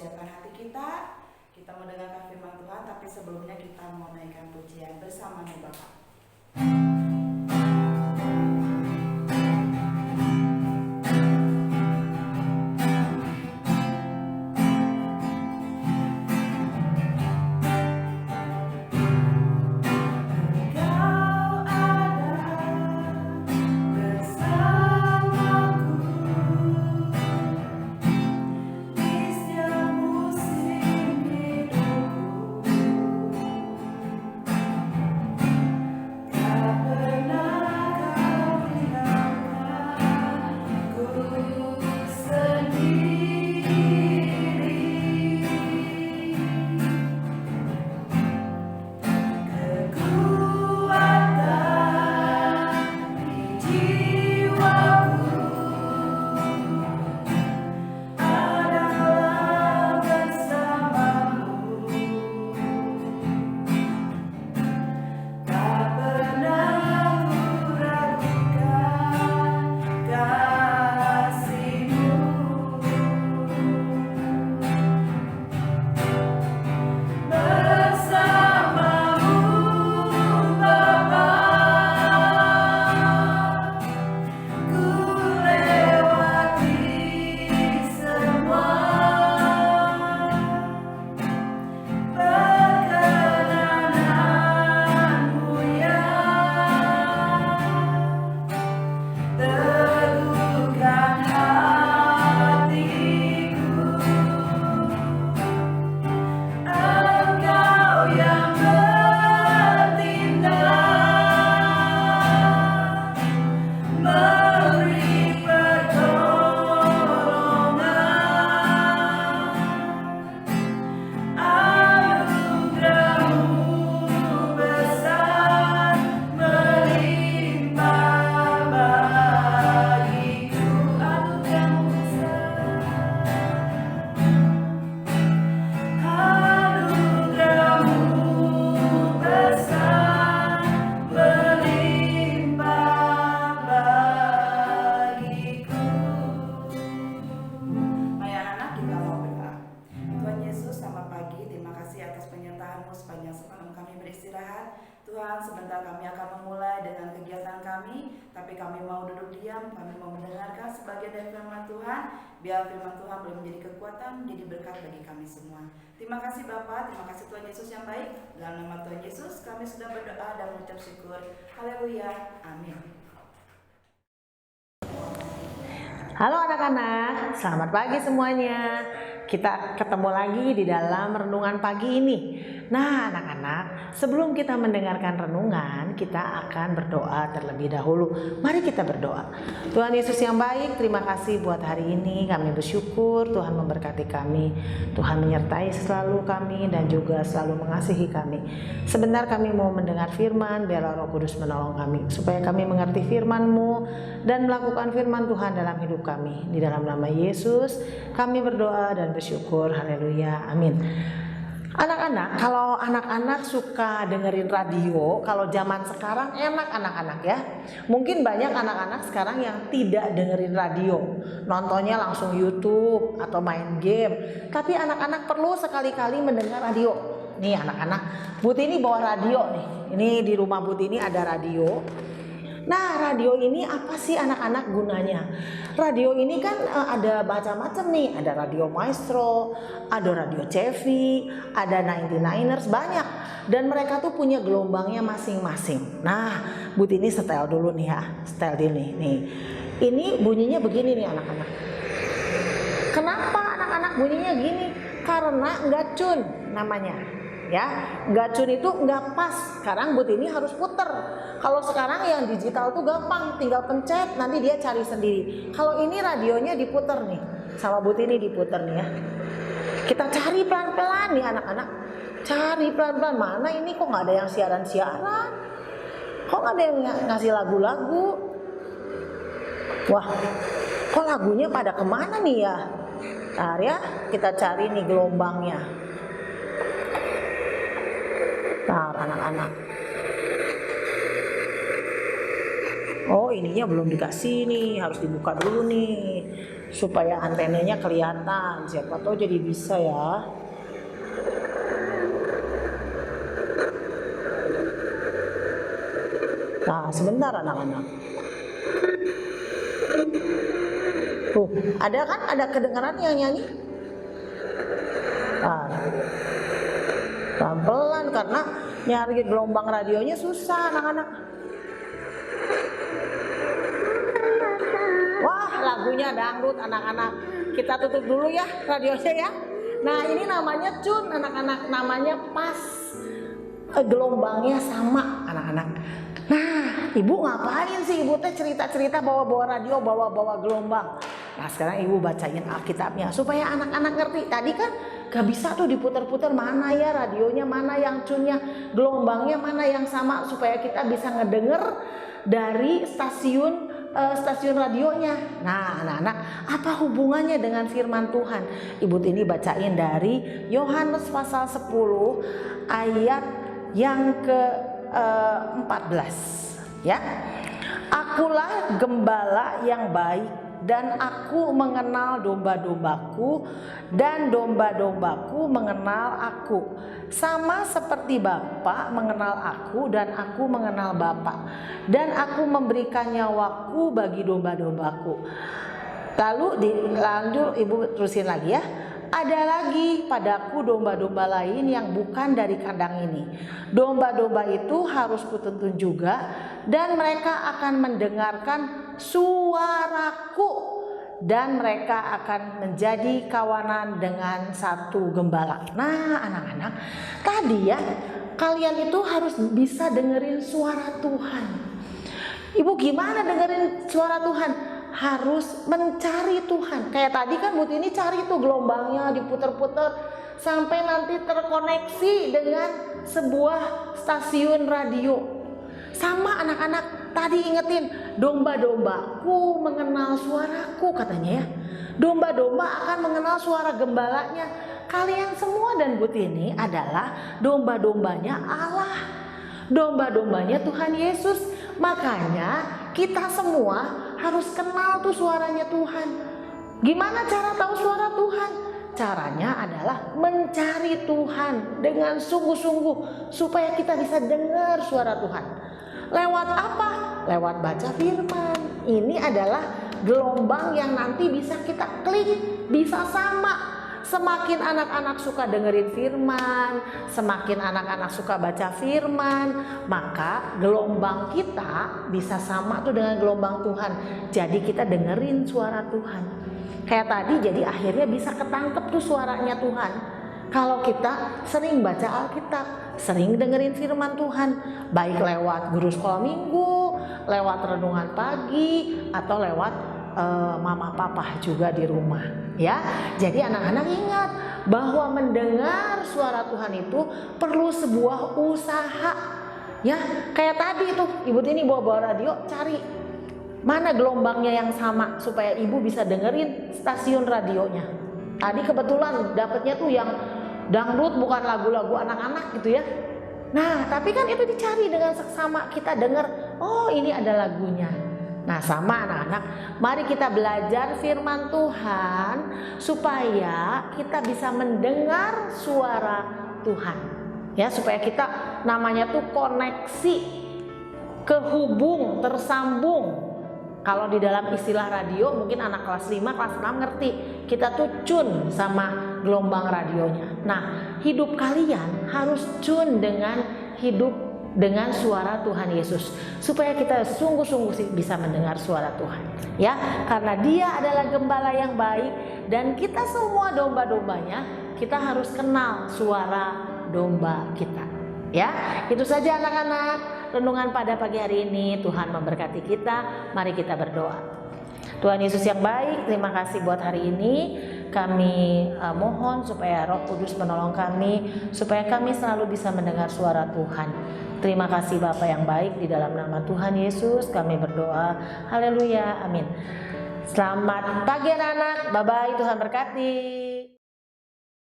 siapkan hati kita. Kita mendengarkan firman Tuhan, tapi sebelumnya kita mau naikkan pujian bersama nih Bapak. Tuhan, sebentar kami akan memulai dengan kegiatan kami, tapi kami mau duduk diam, kami mau mendengarkan sebagian dari firman Tuhan, biar firman Tuhan boleh menjadi kekuatan, menjadi berkat bagi kami semua. Terima kasih Bapak, terima kasih Tuhan Yesus yang baik. Dalam nama Tuhan Yesus kami sudah berdoa dan mengucap syukur. Haleluya, amin. Halo anak-anak, selamat pagi semuanya. Kita ketemu lagi di dalam renungan pagi ini. Nah anak-anak, sebelum kita mendengarkan renungan, kita akan berdoa terlebih dahulu. Mari kita berdoa. Tuhan Yesus yang baik, terima kasih buat hari ini. Kami bersyukur Tuhan memberkati kami. Tuhan menyertai selalu kami dan juga selalu mengasihi kami. Sebentar kami mau mendengar firman, biarlah Roh Kudus menolong kami, supaya kami mengerti firman-Mu dan melakukan firman Tuhan dalam hidup kami. Di dalam nama Yesus kami berdoa dan bersyukur. Haleluya, amin. Anak-anak, kalau anak-anak suka dengerin radio, kalau zaman sekarang enak anak-anak ya. Mungkin banyak anak-anak sekarang yang tidak dengerin radio, nontonnya langsung YouTube atau main game. Tapi anak-anak perlu sekali-kali mendengar radio. Nih anak-anak, Butini bawa radio nih. Ini di rumah Butini ada radio. Nah radio ini apa sih anak-anak gunanya? Radio ini kan ada macam-macam nih. Ada radio Maestro, ada radio Cevi, ada 99ers, banyak. Dan mereka tuh punya gelombangnya masing-masing. Nah Butini setel dulu nih ya, setel dulu nih. Ini bunyinya begini nih anak-anak. Kenapa anak-anak bunyinya gini? Karena nggak tune namanya. Ya, nggak tune itu nggak pas. Sekarang Butini harus puter. Kalau sekarang yang digital tuh gampang, tinggal pencet, nanti dia cari sendiri. Kalau ini radionya diputer nih, sama Butini diputer nih ya. Kita cari pelan-pelan nih anak-anak. Cari pelan-pelan, mana ini kok nggak ada yang siaran-siaran? Kok nggak ada yang ngasih lagu-lagu? Wah, kok lagunya pada kemana nih ya? Ntar ya, kita cari nih gelombangnya. Ntar anak-anak. Oh ininya belum dikasih nih, harus dibuka dulu nih. supaya antenanya kelihatan. Siapa tahu jadi bisa ya. Nah, sebentar anak-anak. Tuh, ada kan? Ada kedengaran yang nyanyi? Nah, pelan-pelan karena nyari gelombang radionya susah anak-anak. Wah, lagunya dangdut anak-anak. Kita tutup dulu ya radionya ya. Nah, ini namanya tune anak-anak, namanya pas gelombangnya sama anak-anak. Nah, ibu ngapain sih? Ibu teh cerita-cerita bawa-bawa radio, bawa-bawa gelombang. Nah, sekarang ibu bacain Alkitabnya supaya anak-anak ngerti. Tadi kan gak bisa tuh diputar-putar, mana ya radionya, mana yang tune-nya, gelombangnya mana yang sama, supaya kita bisa ngedenger dari stasiun radionya. Nah, anak-anak, apa hubungannya dengan firman Tuhan? Ibu ini bacain dari Yohanes pasal 10 ayat yang ke-14 ya. Akulah gembala yang baik, dan aku mengenal domba-dombaku, dan domba-dombaku mengenal aku. Sama seperti Bapa mengenal aku dan aku mengenal Bapa, dan aku memberikan nyawaku bagi domba-dombaku. Lalu dilanjut ibu terusin lagi ya. Ada lagi padaku domba-domba lain yang bukan dari kandang ini. Domba-domba itu harus kutuntun juga, dan mereka akan mendengarkan suaraku, dan mereka akan menjadi kawanan dengan satu gembala. Nah, anak-anak, tadi ya, kalian itu harus bisa dengerin suara Tuhan. Ibu gimana dengerin suara Tuhan? Harus mencari Tuhan. Kayak tadi kan Bu Tini cari tuh gelombangnya, diputer-puter sampai nanti terkoneksi dengan sebuah stasiun radio. Sama anak-anak, tadi ingetin, domba-dombaku mengenal suaraku katanya ya. Domba-domba akan mengenal suara gembalanya. Kalian semua dan Bu Tini adalah domba-dombanya Allah. Domba-dombanya Tuhan Yesus. Makanya kita semua harus kenal tuh suaranya Tuhan. Gimana cara tahu suara Tuhan? Caranya adalah mencari Tuhan dengan sungguh-sungguh supaya kita bisa dengar suara Tuhan. Lewat apa? Lewat baca firman. Ini adalah gelombang yang nanti bisa kita klik, bisa sama. Semakin anak-anak suka dengerin firman, semakin anak-anak suka baca firman, maka gelombang kita bisa sama tuh dengan gelombang Tuhan. Jadi kita dengerin suara Tuhan. Kayak tadi, jadi akhirnya bisa ketangkep tuh suaranya Tuhan. Kalau kita sering baca Alkitab, sering dengerin firman Tuhan, baik lewat guru sekolah minggu, lewat renungan pagi, atau lewat mama papa juga di rumah ya. Jadi anak-anak ingat bahwa mendengar suara Tuhan itu perlu sebuah usaha ya. Kayak tadi tuh Ibu Tini bawa radio, cari mana gelombangnya yang sama supaya ibu bisa dengerin stasiun radionya. Tadi kebetulan dapetnya tuh yang dangdut, bukan lagu-lagu anak-anak gitu ya. Nah, tapi kan itu dicari dengan seksama, kita dengar, oh ini ada lagunya. Nah, sama anak-anak, mari kita belajar firman Tuhan supaya kita bisa mendengar suara Tuhan. Ya, supaya kita namanya tuh koneksi, kehubung, tersambung. Kalau di dalam istilah radio mungkin anak kelas 5, kelas 6 ngerti. Kita tuh tune sama gelombang radionya. Nah, hidup kalian harus tune dengan suara Tuhan Yesus supaya kita sungguh-sungguh bisa mendengar suara Tuhan ya, karena Dia adalah gembala yang baik dan kita semua domba-dombanya. Kita harus kenal suara domba kita ya. Itu saja anak-anak renungan pada pagi hari ini. Tuhan memberkati kita. Mari kita berdoa. Tuhan Yesus yang baik, terima kasih buat hari ini. Kami mohon supaya Roh Kudus menolong kami supaya kami selalu bisa mendengar suara Tuhan. Terima kasih Bapa yang baik, di dalam nama Tuhan Yesus kami berdoa. Haleluya, amin. Selamat pagi anak-anak, bye-bye, Tuhan berkati.